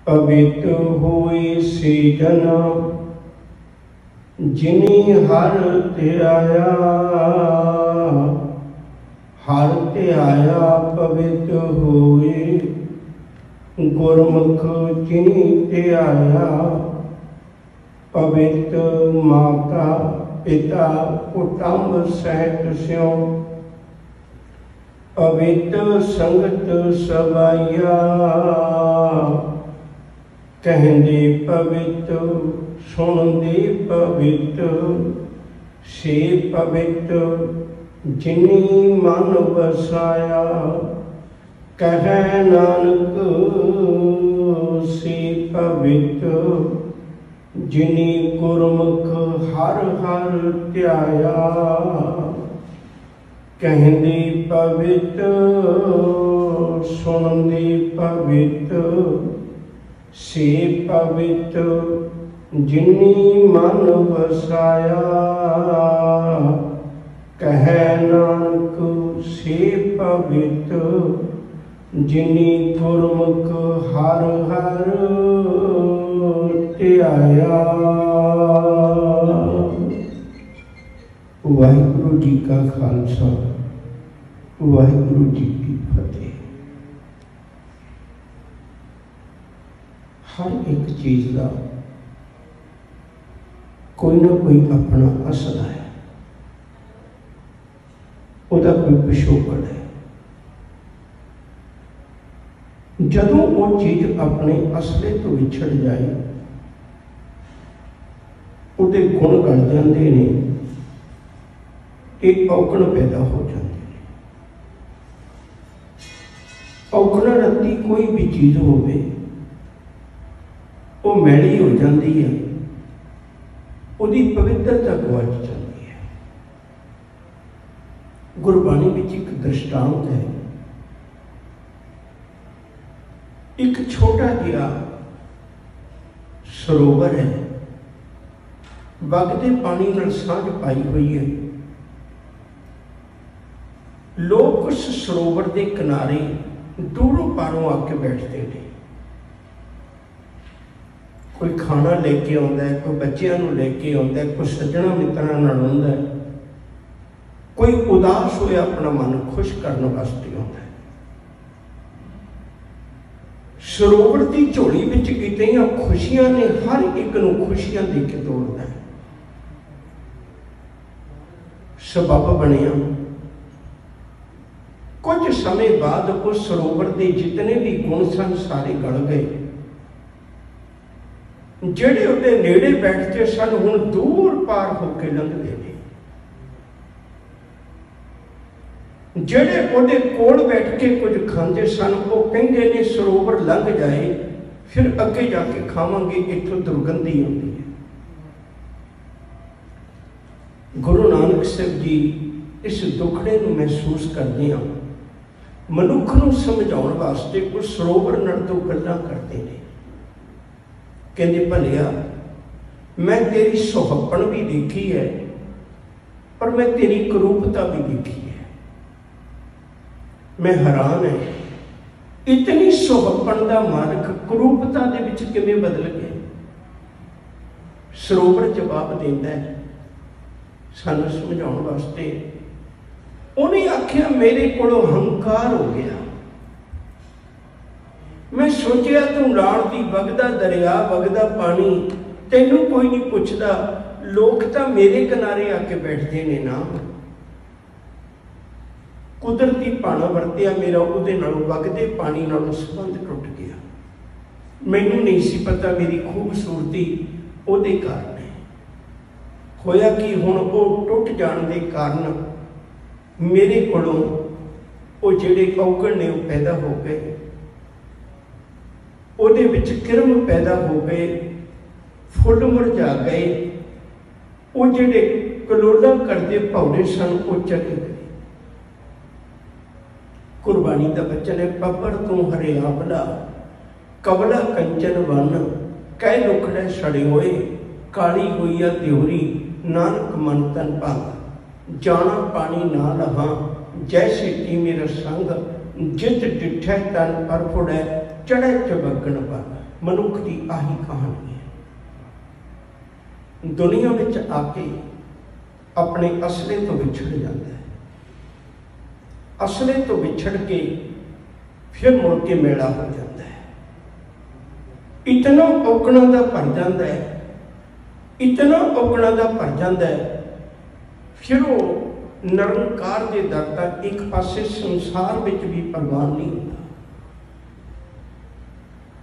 पवित्र होए से जना जिनी हर ते आया, हर ते आया पवित्र होए, गुरमुख जिनी ते आया। पवित्र माता पिता कुटुंब सहित स्यों, पवित्र संगत सवाइया, कहंदे पवित्र सुनदे पवित्र, से पवित्र जिनी मन बसाया। कह नानक से पवित्र जिनी गुरमुख हर हर ध्याया। कहंदे पवित्र सुनदे पवित्र, से पवित्र जिनी मन बसाया। कह नानक से पवित्र जिनी गुरमुख हर हर ध्याया। वाहिगुरु जी का खालसा, वाहिगुरु जी की फतेह। हर एक चीज का कोई ना कोई अपना असला है, उदा कोई पिछोकड़ है। जदों वो चीज अपने असले तो विछड़ जाए, उहदे गुण गल जाते हैं, एक औगण पैदा हो जाती है। औगण रत्ती कोई भी चीज होवे वो मैली हो जाती है, उसकी पवित्रता गवाच जाती है। गुरबाणी में एक दृष्टांत है। एक छोटा जिहा सरोवर है, वगदे पानी नाल सांझ पाई हुई है। लोग उस सरोवर के किनारे दूरों पारों आके बैठते हैं। कोई खाना लेके आता है, कोई बच्चों को लेके आता है, कोई सज्जणा मित्रों नाल आउंदा है, कोई उदास होया अपना मन खुश करने वास्ते आता है। सरोवर की झोली विच कितनी खुशियां ने, हर एक नूं खुशियां दे के तोड़ता है। सबब बनिया। कुछ समय बाद उस सरोवर के जितने भी गुण सन सारे गल गए। जेड़े उहदे नेड़े बैठते सन हुण दूर पार होके लंघदे ने, जेड़े उहदे कोल बैठ के कुछ खांदे सन वो कहंदे ने सरोवर लंघ जाए फिर अगे जाके खावांगे, इत्थों दुर्गंधी आउंदी है। गुरु नानक साहब जी इस दुखड़े नूं महसूस करते हैं। मनुख नूं समझाउण वास्ते उस सरोवर नाल तो गल्लां करते हैं। कहते भलिया मैं तेरी सुहप्पण भी देखी है, पर मैं तेरी करूपता भी देखी है। मैं हैरान है, इतनी सुहप्पण का मालिक करूपता दे विच किवें बदल गया। सरोवर जवाब देता है सानू समझाउण वास्ते। उन्हें आख्या मेरे कोलों हंकार हो गया। मैं सोचिया तू नाल दी वगदा दरिया, वगदा पानी, तेनू कोई नहीं पुछदा, लोग तो मेरे किनारे आके बैठते ने ना। कुदरती पाना वरतिया मेरा उहदे नालों वगदे पानी नालों संबंध टुट गया। मैनू नहीं सी पता मेरी खूबसूरती उहदे कारण है। होया कि हुण वो टुट जाण दे कारण मेरे कोलों वो जिहड़े औगण ने वो पैदा हो गए, ਉਹਦੇ ਵਿੱਚ किरम पैदा हो गए, फुल मुरझा गए। वो जिहड़े कलोला करते भौरे सन वो चले गए। गुरबाणी का बचन है, पपर तू हरियावला कवला कंचन वन, कह लुखड़े सड़े होए, काली हुई आ त्योरी, नानक मन तन भाग। जाना पानी ना लहा, जैसे टी मेरा संग, जित डिठै तन पर फुड़ै, चढ़े चबगन पर मनुख की आही कहानी है। दुनिया में आके अपने असले तो विछड़ जाता है, असले तो विछड़ के फिर मुड़ के मेला हो जाता है। इतना औगणा का भर जाता है, इतना औगणा का भर जाता है, फिर वो निरंकार के दर तक एक पासे संसार में भी परवान नहीं होता।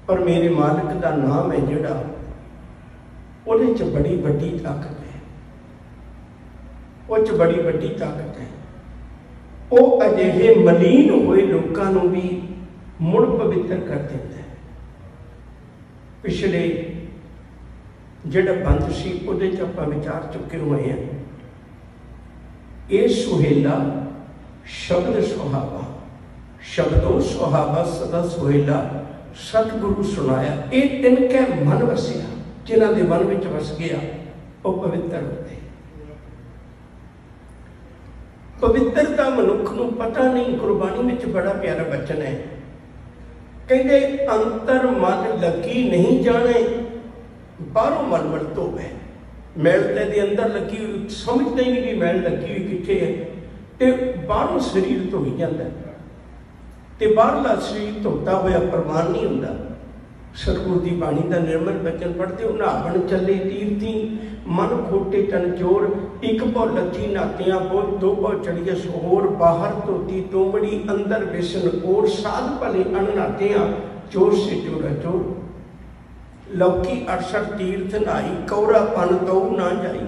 पर मेरे मालिक का नाम है जिहड़ा, उहदे च बड़ी वड्डी ताकत है, उह च बड़ी वड्डी ताकत है। वो अजिहे मलीन हुए लोगों को भी मुड़ पवित्र कर देता है। पिछले जिहड़ा बंद सी उहदे च आपां विचार चुके हुए हैं। ये सुहेला शब्द सुहावा, शब्दों सुहावा सदा सुहेला सतगुरु सुनाया। ये तिन कै मन वसिया, जिन्हां दे मन विच वस गया वो पवित्र होते। पवित्रता मनुख नूं पता नहीं। गुरबाणी में बड़ा प्यारा वचन है, कहते अंतर मन लगी नहीं जाने, बाहरों मन मल धोवे। मैल ते अंदर लगी हुई समझते ही नहीं भी मैल लगी हुई कितने है, तो बाहरों शरीर धोई जाता है, तो बाहरला शरीर धोता हुआ प्रमाण नहीं होता। सतगुर की बाणी का निर्मल वचन पढ़ते हो, नहावन चले तीर्थी मन खोटे तन चोर, एक भौ लथी नातियां बोझ दो भौ चढ़िया सोहर, बाहर धोती तोमड़ी अंदर बेसन और, साध भले अननातियां चोर से चोरा चोर। लौकी 68 तीर्थ नहाई, कौरापन तो ना जाई।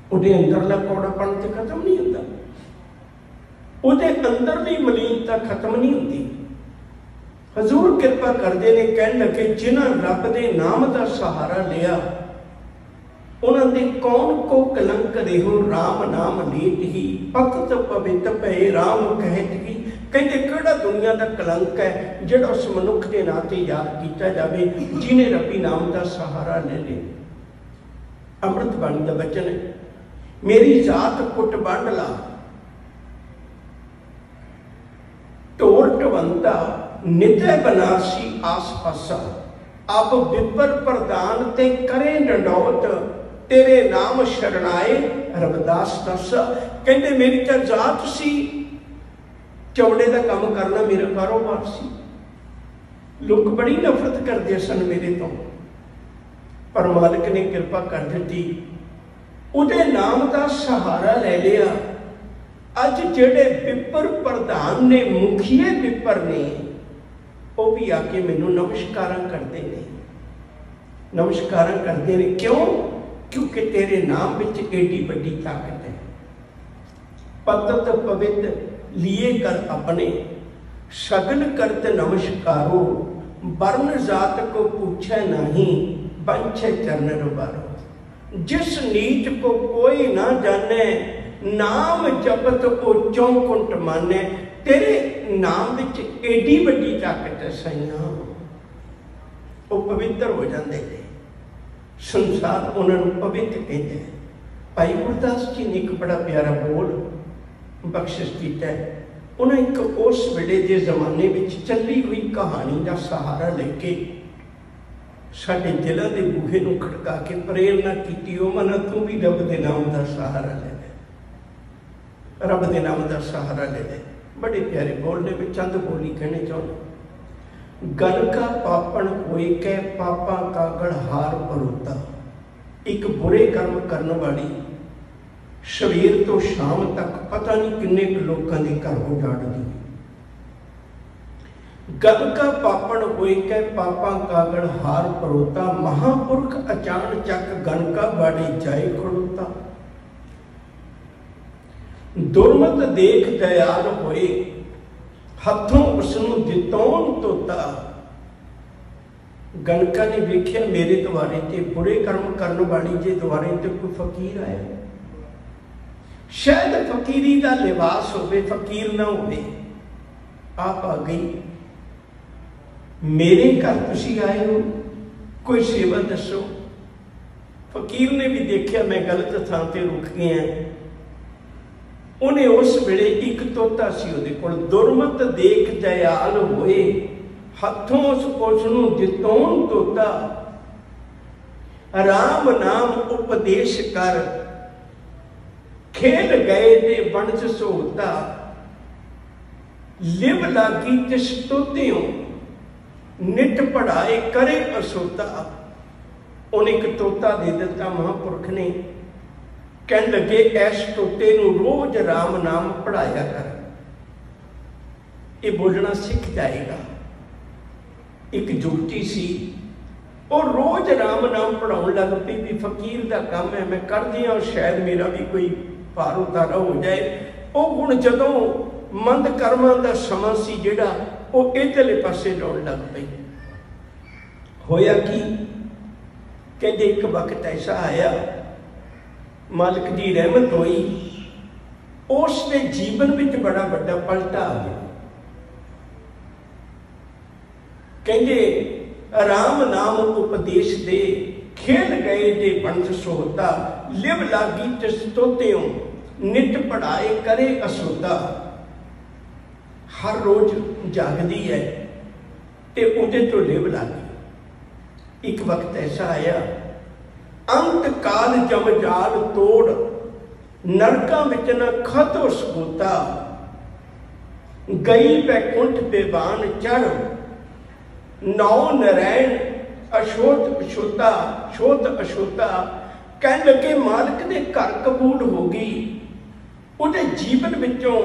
उहदे अंदरला कौड़ापन तो खत्म नहीं होता, उहदे अंदरली मलीनता खत्म नहीं होती। हजूर कृपा करते ने, कहन लगे जिन्हां रब दे नाम का सहारा लिया, उन्होंने कौन को कलंक रेहो, राम नाम लीत ही भगत पवित्र भय राम कहत ही। कहते केड़ा दुनिया का कलंक है जिहड़ा उस मनुख के नाम से याद किया जाए जिन्हें रबी नाम का सहारा ले ले। अमृत बाणी का वचन है, मेरी जात कुट वंड ला, ढोर ढवंता नित्य बनारसी आस पासा, अब विपर प्रदान ते करे नडौत, तेरे नाम शरणाए रविदास दसा। कहते मेरी तो जात सी, चौड़े का काम करना मेरा कारोबार सी। लोग बड़ी नफरत करते सन मेरे तो, पर मालिक ने कृपा कर दी, उहदे नाम का सहारा ले लिया। अज जेड़े विपर प्रधान ने, मुखिए विपर ने, वो भी आके मैनू नमस्कार करते हैं, नमस्कार करते हैं। क्यों? क्योंकि तेरे नाम में एडी बड़ी ताकत है। पतत पवित्र लिए कर अपने, सगल करत नमस्कारो, वर्ण जात को पूछे नहीं, बंछे चरण रुबारो। जिस नीच को कोई ना जाने, नाम जपत को चौकुंट माने। तेरे नाम विच एडी बड़ी ताकत है सैया, वो पवित्र हो जाते हैं। संसार उन्होंने पवित्र कहते हैं। भाई गुरदास जी ने एक बड़ा प्यारा बोल बख्शिश किया है। उन्हें एक उस वेले के जमाने में चली हुई कहानी का सहारा लेके साडे दिलों के बूहे नूं खड़का के प्रेरणा की, मना तू भी रब के नाम का सहारा ले ले, रब के नाम का सहारा ले ले। बड़े प्यारे बोलने में चंद बोली कहने चाहूँ। गल का पापन होई कै पापा का गढ़हार परोता, एक बुरे कर्म करने वाली सवेर तो शाम तक पता नहीं किन्ने लोगों के घर उजाड़ दी। गल का पापन होई कै पापा का गढ़हार परोता, महापुरख अचान चक गन का बाड़ी जाए खड़ोता। दुर्मत देख दयाल होए, हथों उसनूं दितौन तोता। गणका ने वेख्या मेरे द्वारे ते बुरे कर्म करने वाली जे द्वारे ते कोई फकीर आया, शायद फकीरी का लिबास होवे, फकीर ना होवे। आप आ गई मेरे घर तुसी आए हो, कोई सेवा दसो। फकीर ने भी देखा मैं गलत थां ते रुक गया। उन्हें उस वेले एक तोता सी उहदे कोल, दुरमत देख दयाल होए, हथों उसनू जितोन तोता, राम नाम उपदेश कर, खेल गए दे बनस सोता, लिव लागी तिस तोत्यों, नित पढ़ाए करे असोता। उन्हें एक तोता दे दिता महापुरख ने, कह लगे इस तोते नूं रोज राम नाम पढ़ाया कर, ये बोलना सीख जाएगा। एक जुगती सी, और रोज राम नाम पढ़ाउण लग पई भी फकीर का काम है, मैं कर दिया और शायद मेरा भी कोई भार उतारा हो जाए। वो हुण जदों मंद कर्मां दा समा सी जिहड़ा वो इधरले पासे लाउण लग पई। होया कि कहते एक वक्त ऐसा आया, मालिक की रहमत हुई, उसके जीवन में बड़ा बड़ा पलटा आ गया। कहते राम नाम उपदेश दे, खेल गए दे बनस सोहता, लिव लागी तिस तोत्यों, नित पढ़ाए करे असोता। हर रोज जागदी है ते उहदे तो लिव लागी। एक वक्त ऐसा आया, अंत काल जमजाल तोड़, नरकां विच न खतो सपूता, गई बैकुंठ बेबान चढ़, नौ नारायण अशोत अशोता, शोत अशोता। कह लगे मालिक ने घर कबूल हो गई, उहदे जीवन विचों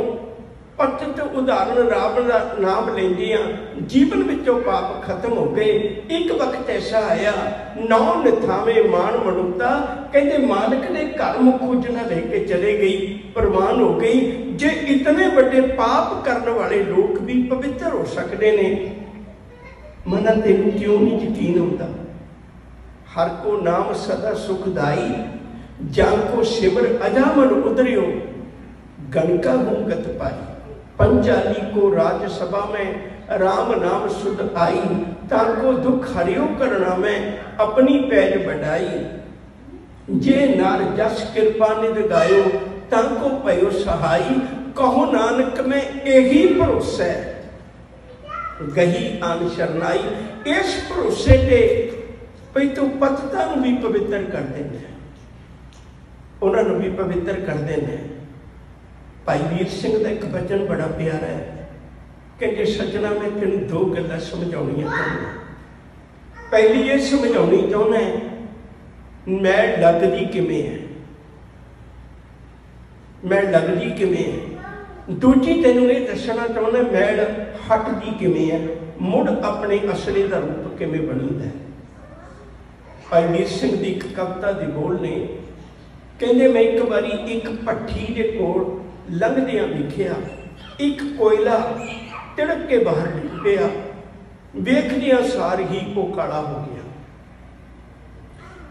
पतित उदाहरण रावण का नाम लेंदियां जीवन विचों पाप खत्म हो गए। एक वक्त ऐसा आया, नौ निथावे मान मनुता, कहते मालिक ने घर मुखुजना लेके चले गई, प्रवान हो गई। जे इतने बड़े पाप करने वाले लोग भी पवित्र हो सकते ने, मना तेन क्यों नहीं यकीन होता। हर को नाम सदा सुखदाई, जान को सिमर अजामन उतरियो, गणका घूंगत पाई। पंचाली को राजसभा में राम नाम सुध आई, ताको दुख हरियो करना में अपनी पैज बढ़ाई। जे नार जस कृपा निध गायो, ताको पयो सहाई। कहो नानक में यही भरोसा है, गही आन शरनाई। इस भरोसे से भई तू पतितां नूं भी पवित्र कर देना, उन्होंने भी पवित्र कर देना। भाई वीर सिंह का एक वचन बड़ा प्यारा है, कहते सजना मैं तेन दो गल्लां समझाउणियां चाहुंदा। पहली ये समझाउणी चाहुंदा मैं लगदी किवें है, मैं लगदी किवें है। दूजी तेनों ये दसना चाहुंदा मैल हटदी किवें है, मुड़ अपने असली का रूप किवें बनदा है। भाई वीर सिंह की एक कविता की बोल ने, कहते मैं एक बारी एक भट्ठी के कोल लंघदियां वेखिया, एक कोयला तिड़क के बाहर डिग पिया, वेखदियां सार ही वो काला हो गया।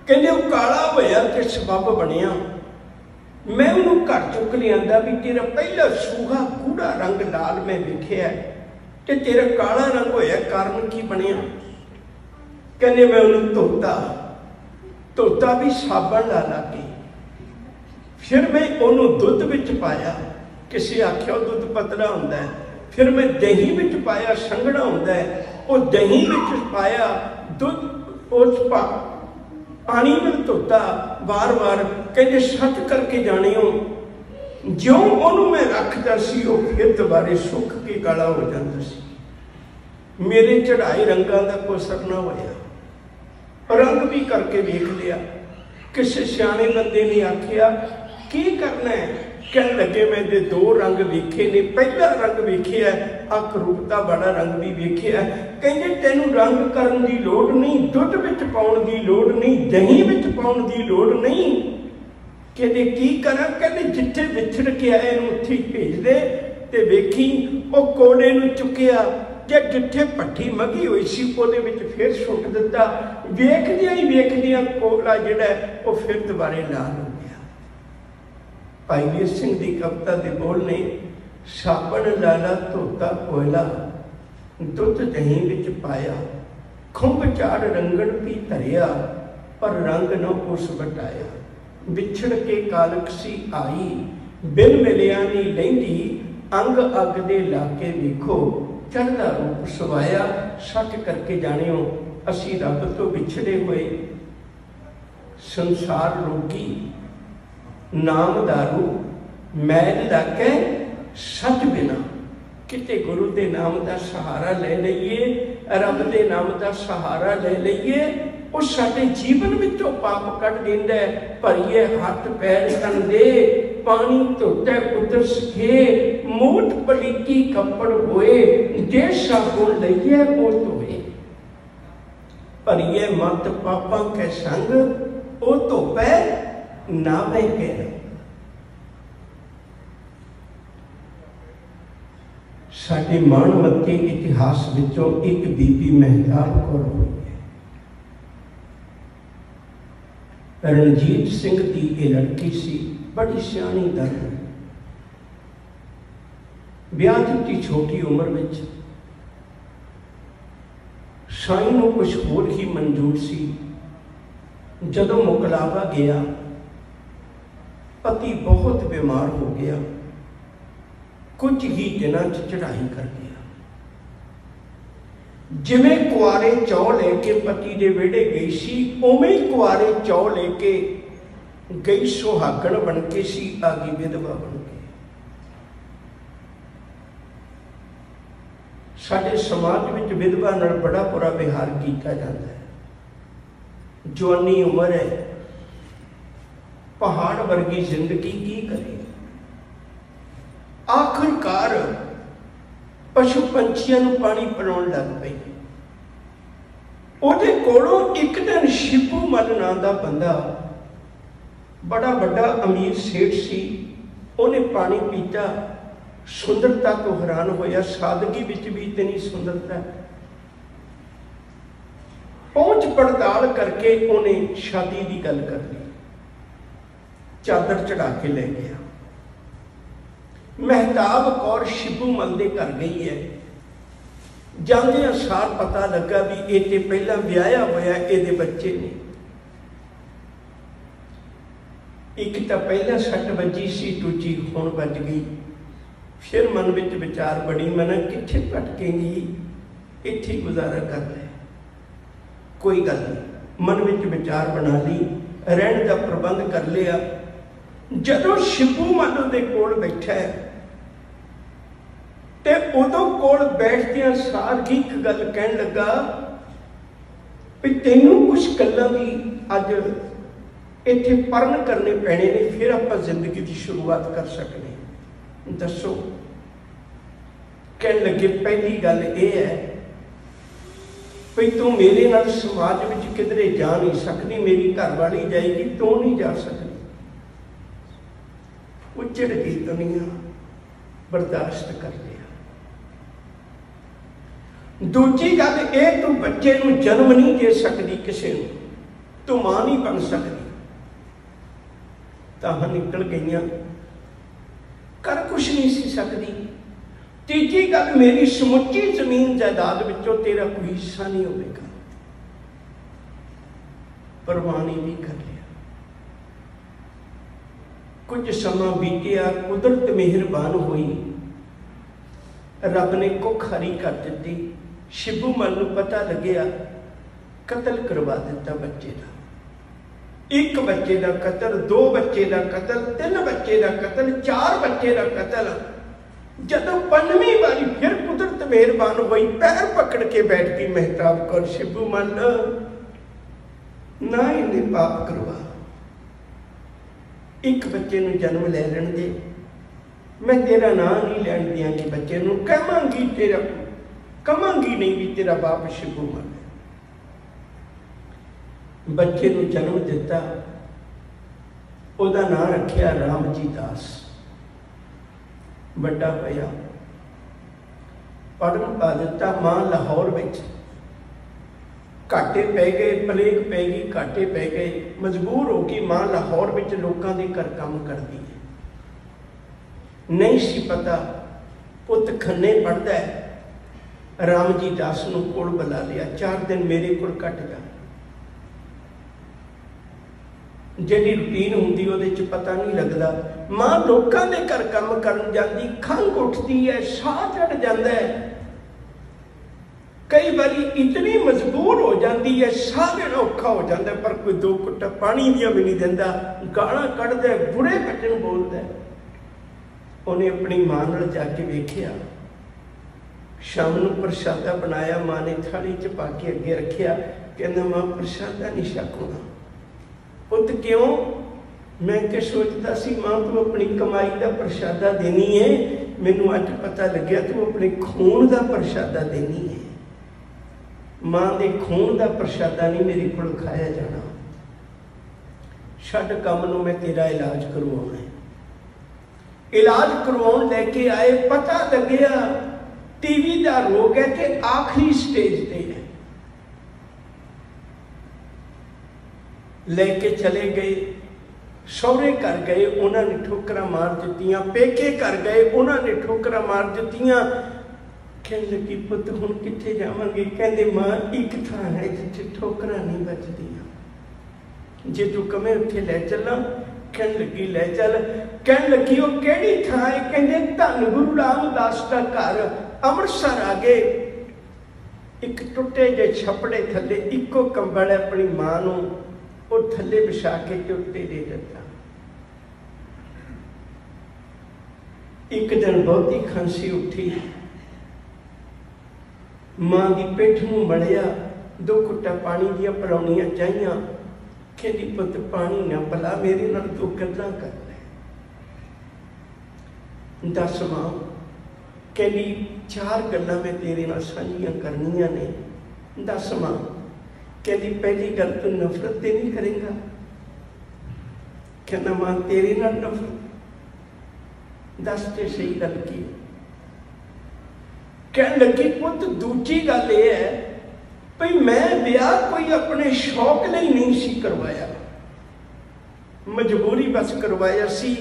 कहते वो काला होया ते सबब बनिया, मैं उन्होंने घर चुक लिया भी तेरा पहला सूहा गूढ़ा रंग लाल मैं वेखिया ते तेरा काला रंग होया, कारण की बनिया। कहते मैं उन्होंने धोता, धोता भी साबण ला ला के, फिर मैं उन्होंने दुध विच पाया, किसी आख्या दुध पतला होंदा है, फिर मैं दही विच पाया संघना होंदा है, वो दही विच पाया दुध उस पानी में धोता बार बार। कहते सच करके जानियो, जो उन्होंने मैं रखता सी वो फिर दोबारे सुख के काला हो जाता सी। मेरे चढ़ाई रंगां दा कोई असर ना होया, रंग भी करके वेख लिया, किसी सियाने बंदे ने आखिया की करना है। कह लगे मैं दे दो रंग वेखे ने, पहला रंग वेखिया अकरूपता वाला रंग भी वेखिया। कहते तेनू रंग करन की लोड़ नहीं, दुध विच पाउण की लोड़ नहीं, दही विच पाउण की लोड़ नहीं। कहते की करा, कहते जिथे विछड़ के आए उत्थे भेज दे ते वेखी वो कोड़े नूं चुकिया ते जिथे भट्ठी मगी हुई सी उहदे विच फिर सुट दिता। वेखदियां कोड़ा जिहड़ा वो फिर दोबारे लाल हो गया। भाई वीर सिंह की कविता के बोल ने, साबण लाला धोता कोयला, दुध दही विच पाया, खुंब चाड़ रंगण भी धरिया, पर रंग न उस बटाया। विछड़ के कालक सी आई, बिन मिलिया नी लैंदी, अंग अग दे लाके वेखो, चढ़दा रूप सवाया, सच करके जानियो असी रब तो विछड़े हुए संसार रोगी, नाम दारू मैल लागे सच बिना। किते गुरु के नाम का सहारा ले लईए, रब के नाम का सहारा ले लईए, वो साडे जीवन विचों पाप कट देंदा है। भरीए हाथ पैर तन दे, पानी धोते पुत्र सखे, मूठ पलीकी कपड़ होए, जे साबुन लईए वो धोए। भरीए मत पापां के संग, वो धोपे नावे के। साडे मानवती इतिहास विचों एक बीबी मेहताब कौर हुई है। रणजीत सिंह की ये लड़की सी, बड़ी सियाणी दर, ब्याह की छोटी उम्र में साईं नूं कुछ होर ही मंजूर सी। जदों मुकलावा गया, पति बहुत बीमार हो गया, कुछ ही दिनों चढ़ाई कर गया। जिवें कुआरे चौ लेके पति दे वेड़े गई सी, उवें ही कुआरे चौ लेके गई सुहागण बन के सी, आ गई विधवा बन के। साडे समाज में विधवा नाल बड़ा बुरा व्यवहार किया जाता है। जवानी उम्र है, पहाड़ वर्गी जिंदगी की करे। आखिरकार पशु पंछियों को पानी पिलाउण लग पई। उहदे कोलों एक दिन शिबू मल नां दा बंदा, बड़ा बड़ा अमीर सेठ सी, उन्हें पानी पीता, सुंदरता तो हैरान होया, सादगी विच भी इतनी सुंदरता। पहुंच पड़ताल करके उन्हें शादी की गल कर ली, चादर चढ़ा के ले गया। मेहताब कौर शिबू मल दे घर गई है। जांदे सार पता लगा भी ये तो पहला ब्याया होया, ये बच्चे ने। एक तो पहला सट बजी सी, दूजी हुण बज गई। फिर मन में विचार बड़ी, मन कित्थे भटकेंगी, इत्थे गुजारा कर ले, कोई गल नहीं। मन में विचार बना ली, रहने का प्रबंध कर लिया। जदों शिबू मल दे कोल बैठा है ते उदों कोल बैठदियां सार ही एक गल कहन लगा भी तैनूं कुछ गल्लां दी अज इत्थे परण करने पैणे ने, फिर आपां जिंदगी की शुरुआत कर सकने। दसो। कहन लगे पहली गल ये है भी तू मेरे नाल समाज में किधरे जा नहीं सकती, मेरी घरवाली जाएगी, तू नहीं जा सकती। उजड़ गई दुनिया, बर्दाश्त कर लिया। दूजी गल ये, तू बच्चे नूं जन्म नहीं दे सकती, किसी नूं तू मां नहीं बन सकती। तां निकल गई, कर कुछ नहीं सी सकती। तीजी गल, मेरी समुची जमीन जायदाद विचों तेरा कोई हिस्सा नहीं होगा। परवानी भी कर लिया। कुछ समा बीतिया, कुदरत मेहरबान हुई, रब ने कुख हरी कर दी। शिबू मल नूं पता लग्या, कतल करवा दिता बच्चे का। एक बच्चे का कतल, दो बच्चे का कतल, तीन बच्चे का कतल, चार बच्चे का कतल। जदों पंजवीं बारी फिर कुदरत मेहरबान हुई, पैर पकड़ के बैठ गई मेहताब कौर, शिबू मल ना इन्हें पाप करवा, एक बच्चे नूं जन्म ले लेण दे, मैं तेरा नां नहीं लैण दियाँगी, बच्चे नूं कहांगी तेरा, कहांगी नहीं भी तेरा बाप शिबू मल। बच्चे नूं जन्म दिता, उहदा नां रखिया रामजी दास। बड़ा होया, पढ़न पा दिता। मां लाहौर में घाटे पै गए, प्लेग पै गई, घाटे पै गए, मजबूर हो गई मां लाहौर में लोगों के घर काम करती है। नहीं सी पता पुत खन्ने पढ़ता है, रामजी दास नूं कोल बुला लिया, 4 दिन मेरे कोल कट जा। जिहड़ी रूटीन हुंदी उहदे च पता नहीं लगता। मां लोगों के घर काम करन जांदी, खंघ उठती है, साह चढ़ जाता है, कई बारी इतनी मजबूर हो जाती है, साह लेना औखा हो जाता है, पर कोई दो घुट्टा पानी दिया भी नहीं देता, गाला कढ़दा, बुरे बचन बोलता। उन्हें अपनी मां नाल जाके वेखिया, शाम नूं प्रशादा बनाया, मां ने थाली च पा के अगे रखिया, कहंदा मां प्रशादा नहीं छकना। पुत क्यों? मैं क्या सोचता सी मां तू अपनी कमाई का प्रशादा देनी है, मैनू अज पता लग्या तू अपने खून का प्रशादा देनी है। मां के खून का प्रशादा नहीं मेरे को खाया जाना। छड्ड काम नूं, मैं तेरा इलाज करवाउणा है। इलाज करवाउण लैके आए, पता लग्या टीवी का रोग है कि आखिरी स्टेज पे है। लेके चले गए, सौरे घर गए, उन्होंने ठोकरा मार दित्तियां, पेके घर गए, उन्होंने ठोकरा मार दित्तियां। कहने लगी पुत हुण कित्थे जावांगे? कहंदे मां एक थां है जिथे ठोकरा नहीं बजदियां, जे तू कमे उत्थे लै चलां। कहने लगी लै चल। कहने लगी वो किहड़ी थां है? कहंदे धन गुरु रामदास का घर अमृतसर आ गए। एक टुटे जे छपड़े थले इको कंबल अपनी मां नूं वो थले बिछा के चुट्टे दे दिता। एक दिन बहुती खांसी उठी, मां की पिठ नूं मड़िया, दो घुट्टा पानी दियां पिलाउणियां चाहिए। कहंदी पुत पानी ना पिला, मेरे नाल दो गल्लां कर ले। दस मां। कहंदी चार गल्लां मैं तेरे नाल साझियां करनियां ने। दस मां। कहंदी पहली गल तू नफरत ते नहीं करेगा? कहना मां तेरे नाल नफरत? दस ते सही गल की? कहने लगी पुत दूजी गल यह है भाई मैं ब्याह कोई अपने शौक लिए नहीं सी करवाया, मजबूरी बस करवाया सी,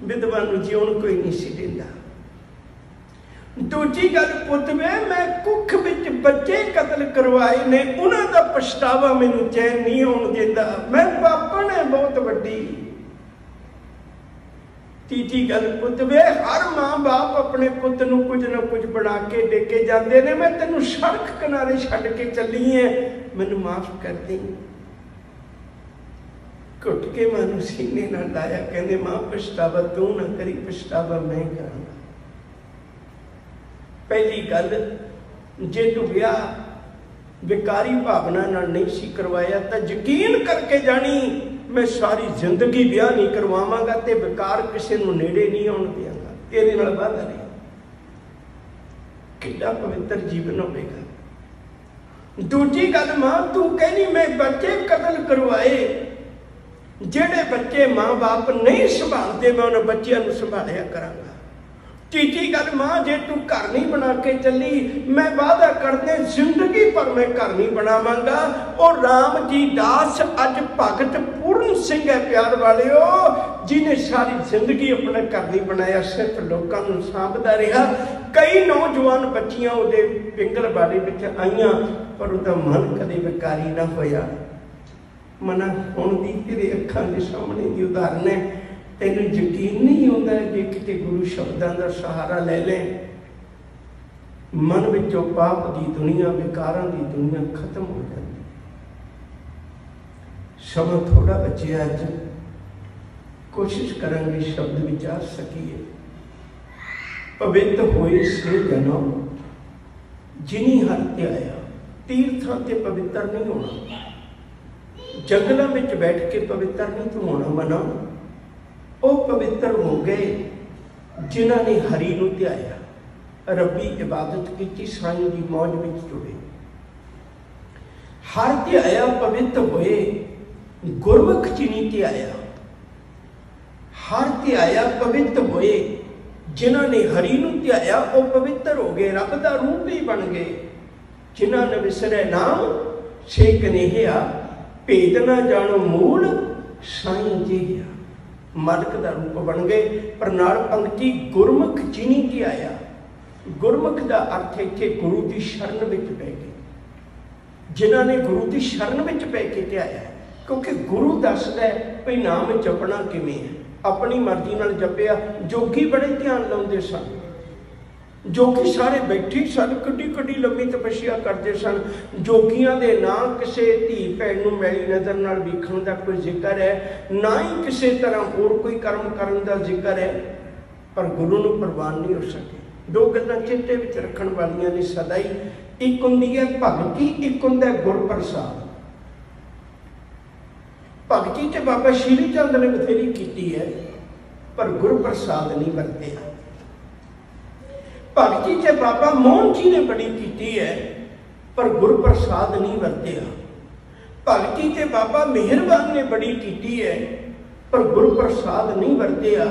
विधवा नूं जीवन कोई नहीं सी देंदा। दूजी गल पुत वे मैं कुख विच बच्चे कतल करवाए ने, उन्हां दा पछतावा मैनूं चैन नहीं होण दिंदा, मैं पापण है बहुत वड्डी। तीजी गल पुत वे हर मां बाप अपने पुत नूं कुछ ना कुछ बना के दे के जाते ने, मैं तेनों सड़क किनारे छड्ड के चली है, मैनूं माफ कर दे। घुट के मां नूं सीने नाल लाया, कहंदे मां पछतावा तू ना करी, पछतावा मैं करांगा। पहली गल जे तू ब्याह बेकारी भावना नाल नहीं सी करवाया तो यकीन करके जानी मैं सारी जिंदगी ब्याह नहीं करवावांगा ते बेकार किसी नूं नेड़े नहीं आउण देवांगा, तेरे नाल वादा नहीं। कितना पवित्र जीवन होगा। दूजी गल मां तू कहनी मैं बच्चे कतल करवाए, जेड़े बच्चे मां बाप नहीं संभालते मैं उन्हें बच्चों नूं संभालिया करांगा। तीजी गल मां जे तू घर नहीं बना के चली, मैं वादा करदे जिंदगी पर मैं घर नहीं बनावांगा। और राम जी दास अज भगत पूर्ण सिंह है प्यार वालिओ, जिन्हें सारी जिंदगी अपना घर नहीं बनाया, सिर्फ लोगों को सांभदा रहा। कई नौजवान बच्चियां उहदे पिंगलवाड़े विच आईयां पर उहदा मन कदे विकारी ना होया। मना हुण दी तेरे अखां दे सामने दी उदाहरण है, तेनू यकीन नहीं होता जे किते गुरु शब्दों का सहारा ले लें, मन विचों पाप की दुनिया विकारां की दुनिया खत्म हो जाती। समा थोड़ा बचे अज कोशिश करांगे शब्द विचार सकीए। पवित्र होए से जन्म जिनी हर त्याया, तीर्थां ते पवित्र नहीं होना, जंगलों में बैठ के पवित्र नहीं तू होना। मना वो पवित्र हो गए जिन्हों ने हरि नूं ध्याया, रब्बी इबादत की, साईं की मौज में जुड़े, हर ध्याया पवित्र होए, गुरमुख जिनी ध्याया, हर ध्याया पवित्र होए, जिन्होंने हरि नूं ध्याया वो पवित्र हो गए, रब का रूप ही बन गए। जिन्होंने विसरे नाम से कनेहिया, भेद ना जानो मूल साईं जिहा, मालक का रूप बन गए। पर नाल पंक्ति गुरमुख जिनी ध्याया, गुरमुख का अर्थ इत्थे गुरु की शरण में पै गए, जिन्होंने गुरु की शरण में पै के ध्याया। क्योंकि गुरु दसदा है भाई नाम जपना किवें है, अपनी मर्जी नाल जपिया। जोगी बड़े ध्यान लाउंदे सन, जो कि सारे बैठे सन, कड्डी कड्डी लंबी तपस्या करते सन। जोगियां दे ना किसी धी भैन नूं मैली नज़र नाल वेखण दा कोई जिक्र है, ना ही किसी तरह होर कोई कर्म करन दा जिक्र है, पर गुरु नूं प्रवान नहीं हो सके। दो गल्लां चेते विच रखण वालियां ने सदा ही, एक हुंदी है भगती, एक हुंदा है गुरप्रसाद। भगती ते बाबा श्री चंद ने बथेरी कीती है, पर गुरप्रसाद नहीं वरतिया। भगती ते बाबा मोहन जी ने बड़ी की है, पर गुरप्रसाद नहीं वरतिया। भगती ते बाबा मेहरबान ने बड़ी की है, पर गुरप्रसाद नहीं वरतिया।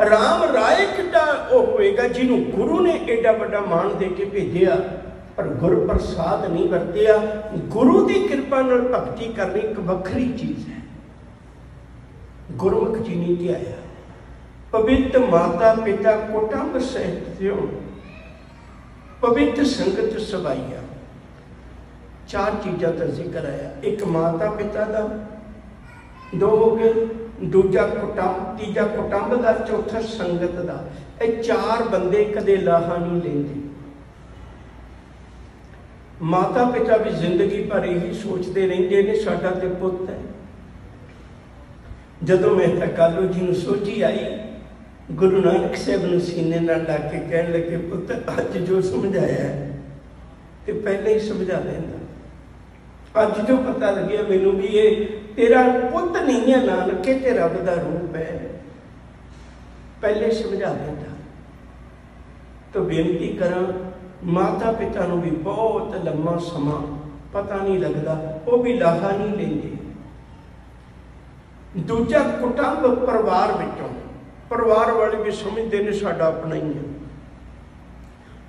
राम राय किड्डा होएगा जिन्हों गुरु ने एडा बड़ा मान दे के भेजिया, पर गुरप्रसाद नहीं वरतिया। गुरु की कृपा नाल भगती करनी एक वखरी चीज़ है। गुरमुख जी नहीं ध्याया, पवित्र माता पिता कुटुंब सहित पवित्र संगत सवाइया, चार चीज़ों का जिक्र आया। एक माता पिता का, दो हो गए, दूजा कुटुंब, तीजा कुटुंब का, चौथा संगत का। ये चार बंदे कदे लाहा नहीं लेंदे। माता पिता भी जिंदगी भर यही सोचते रहते हैं, साडा ते पुत है। जदों मैं कालू जी नूं सोची आई, गुरु नानक साहब नूं सीने नाल ला के कहण लगे, पुत अज जो समझाया है तो पहले ही समझा देंदा। अज जो पता लगे मैनू भी ये तेरा पुत नहीं है नानके, ते रब दा रूप है, पहले समझा देंदा। तो बेनती करा, माता पिता नूं भी बहुत लम्मा समा पता नहीं लगता, वो भी लाहा नहीं लेंदे। दूजा कुटुंब, परिवार विचों, परिवार वाले भी समझते हैं साडा अपना ही है।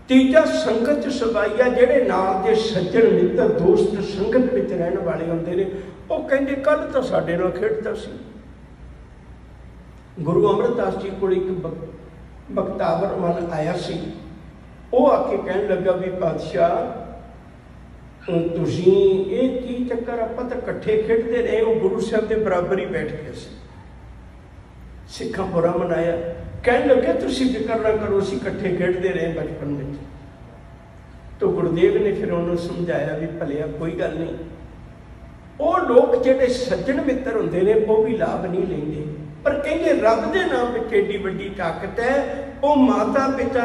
तीजा संगत सबाइया, जेडे नाल दे सज्जन मित्र दोस्त संगत विच रहने वाले होंदे ने, वो कहंदे कल तो साडे नाल खेडदा सी। गुरु अमरदास जी कोल एक बख्तावर मन आया सी, वो आके कहन लगा भी पातशाह तुसीं ये की चक्कर, आपां तां इकट्ठे खेडदे रहे, वो गुरु साहब के बराबर ही बैठ गए सी। सिखा बुरा मनाया, कह लगे तुसीं फिक्र ना करो, असीं इकट्ठे खेडते रहे बचपन में। तो गुरुदेव ने फिर उन्होंने समझाया भी भलिया कोई गल नहीं, वो लोग जिहड़े सज्जन मित्र हुंदे ने वो भी लाभ नहीं लेंदे, पर कहिंदे रब दे नाम विच एडी वड्डी ताकत है, वो माता पिता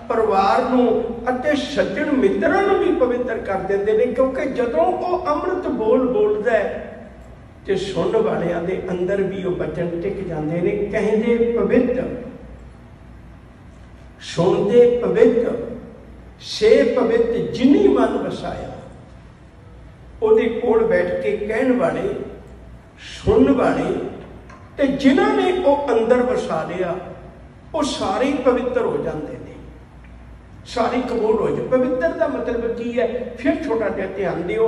परिवार नूं अते सज्जन मित्रां नूं भी पवित्र कर देंदे ने। क्योंकि जदों वो अमृत बोल बोलदा है ते सुन वालियां दे अंदर भी वो बचन टिक जाते हैं। कहते पवित्र, सुनते पवित्र, से पवित्र जिनी मन वसाया। उहदे कोल बैठ के कहण वाले, सुन वाले ते जिन्हां ने वो अंदर वसा लिया, वो सारे ही पवित्र हो जाते हैं, सारी कबूल हो जाए। पवित्र का मतलब की है, फिर छोटा जिहा ध्यान दिओ,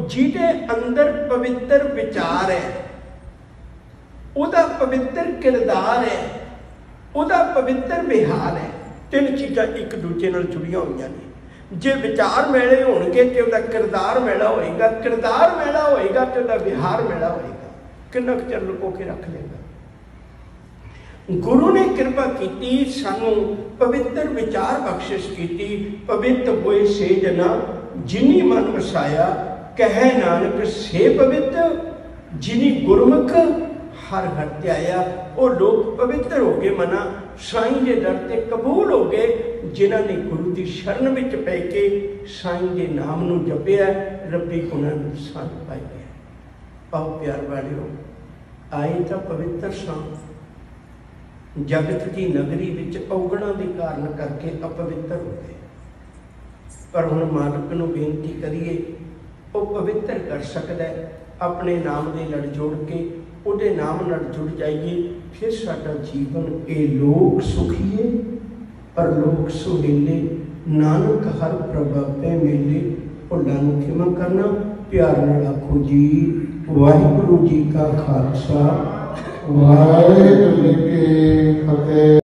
जिहदे अंदर पवित्र विचार है, उहदा पवित्र किरदार है, उहदा पवित्र विहार है। तीन चीज़ां एक दूजे नाल जुड़ियां होईयां ने। जे विचार मैले होणगे ते उहदा किरदार मैला होएगा, किरदार मैला होएगा ते उहदा विहार मैला होएगा। किन्ना कुछ चिर लुको के रख लेगा। गुरु ने कृपा की, सानू पवित्र विचार बख्शिश की। पवित्र होए से जना जिनी मन वसाया, कह नानक से पवित्र जिनी गुरमुख हर हर ध्याया। वो लोग पवित्र हो गए, मना साईं के दर ते कबूल हो गए, जिन्हों ने गुरु की शरण में पै के साईं के नाम नूं जपिया, रब्बी गुणां नूं सन पाइया। आओ प्यार वालिओ, आए तो पवित्र सां, जगत की नगरी विच औगणा के कारण करके अपवित्र हो गए, पर हुण मालिक नूं बेनती करिए, वो पवित्र कर सकता है। अपने नाम दे लड़ जोड़ के उहदे नाम नाल जुड़ जाइए, फिर साडा जीवन ए लोक सुखीए परलोक सुहेले। नानक हर प्रभाते मेले। भुलां नूं खिमा करना, प्यार नाल आखो जी वाहिगुरू जी का खालसा, वाहिगुरू जी की फतेह।